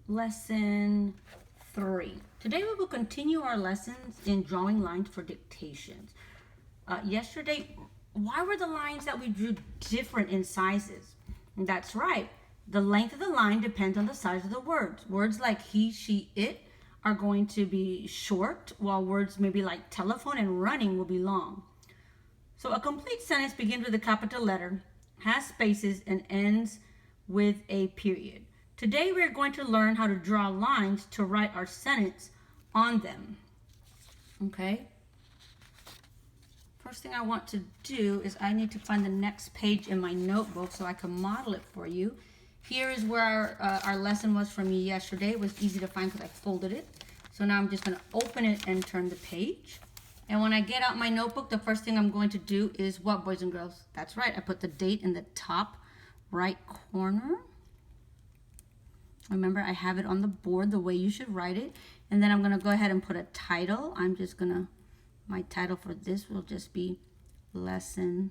Lesson 3. Today we will continue our lessons in drawing lines for dictations. Yesterday, why were the lines that we drew different in sizes? And that's right. The length of the line depends on the size of the words. Words like he, she, it are going to be short, while words maybe like telephone and running will be long. So a complete sentence begins with a capital letter, has spaces, and ends with a period. Today we're going to learn how to draw lines to write our sentence on them. Okay? First thing I want to do is I need to find the next page in my notebook so I can model it for you. Here is where our lesson was from yesterday. It was easy to find because I folded it. So now I'm just going to open it and turn the page. And when I get out my notebook, the first thing I'm going to do is what, boys and girls? That's right. I put the date in the top right corner. Remember, I have it on the board the way you should write it. And then I'm going to go ahead and put a title. I'm just going to, my title for this will just be Lesson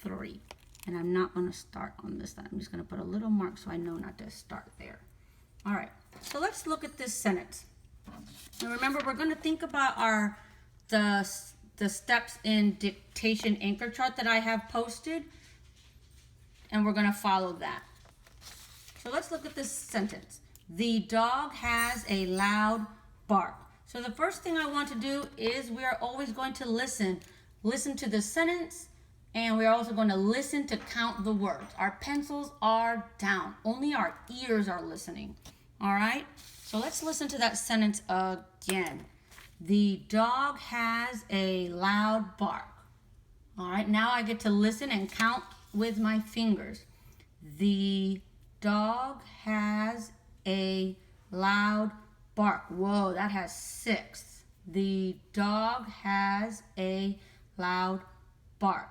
3. And I'm not going to start on this side. I'm just going to put a little mark so I know not to start there. All right, so let's look at this sentence. And remember, we're going to think about the steps in dictation anchor chart that I have posted. And we're going to follow that. So let's look at this sentence. The dog has a loud bark. So the first thing I want to do is we are always going to listen. Listen to the sentence, and we're also going to listen to count the words. Our pencils are down. Only our ears are listening. All right? So let's listen to that sentence again. The dog has a loud bark. All right, now I get to listen and count with my fingers. The dog has a loud bark. Whoa, that has 6. The dog has a loud bark.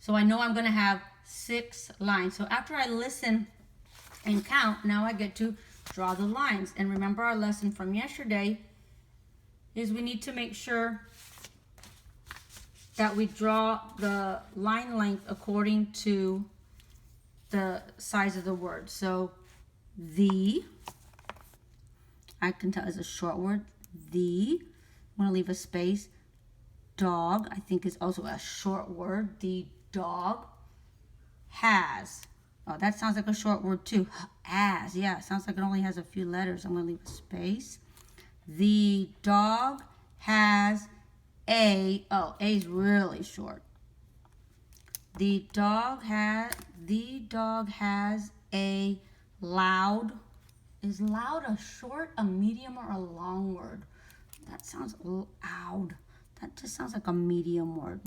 So I know I'm going to have 6 lines. So after I listen and count, now I get to draw the lines. And remember, our lesson from yesterday is we need to make sure that we draw the line length according to the size of the word. So the, I can tell is a short word. The, I'm going to leave a space. Dog, I think, is also a short word. The dog has. Oh, that sounds like a short word too. As, yeah, it sounds like it only has a few letters. I'm going to leave a space. The dog has a, oh, A is really short. The dog has a loud. Is loud a short, a medium, or a long word? That sounds loud. That just sounds like a medium word.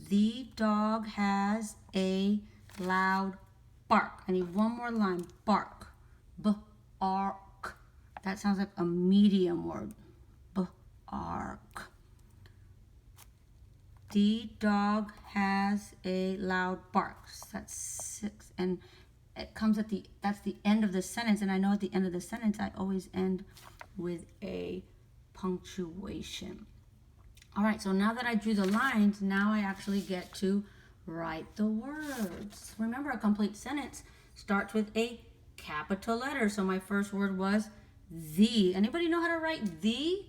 The dog has a loud bark. I need one more line. Bark. B-ark. That sounds like a medium word. B-ark. The dog has a loud bark. That's 6. And it comes at that's the end of the sentence. And I know at the end of the sentence, I always end with a punctuation. All right, so now that I drew the lines, now I actually get to write the words. Remember, a complete sentence starts with a capital letter. So my first word was the. Anybody know how to write the?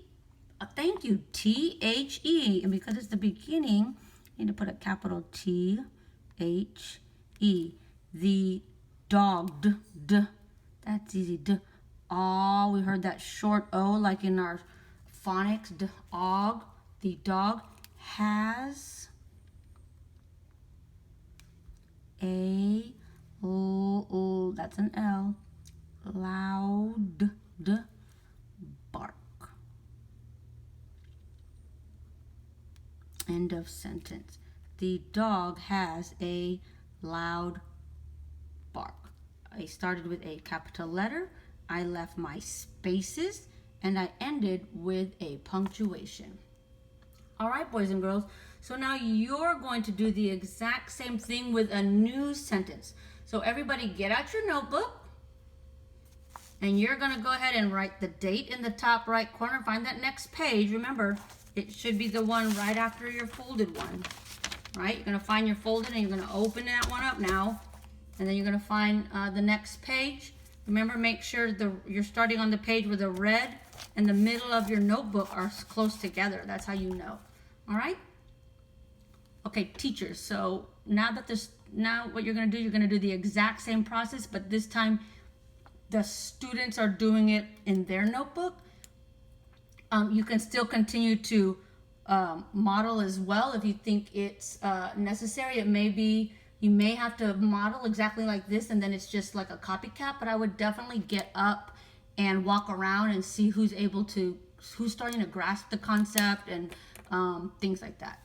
Thank you, T-H-E. And because it's the beginning, I need to put a capital T-H-E. The dog, d. That's easy, d. Oh, we heard that short O like in our phonics, dog. The dog has a, that's an L, loud bark. End of sentence. The dog has a loud bark. I started with a capital letter. I left my spaces, and I ended with a punctuation. All right, boys and girls. So now you're going to do the exact same thing with a new sentence. So everybody get out your notebook, and you're going to go ahead and write the date in the top right corner. Find that next page. Remember, it should be the one right after your folded one. Right? You're going to find your folded, and you're going to open that one up now. And then you're going to find the next page. Remember, make sure you're starting on the page where the red and the middle of your notebook are close together. That's how you know. All right? Okay, teachers. So now what you're going to do, you're going to do the exact same process, but this time the students are doing it in their notebook. You can still continue to model as well if you think it's necessary. It may be, you may have to model exactly like this and then it's just like a copycat, but I would definitely get up and walk around and see who's starting to grasp the concept and things like that.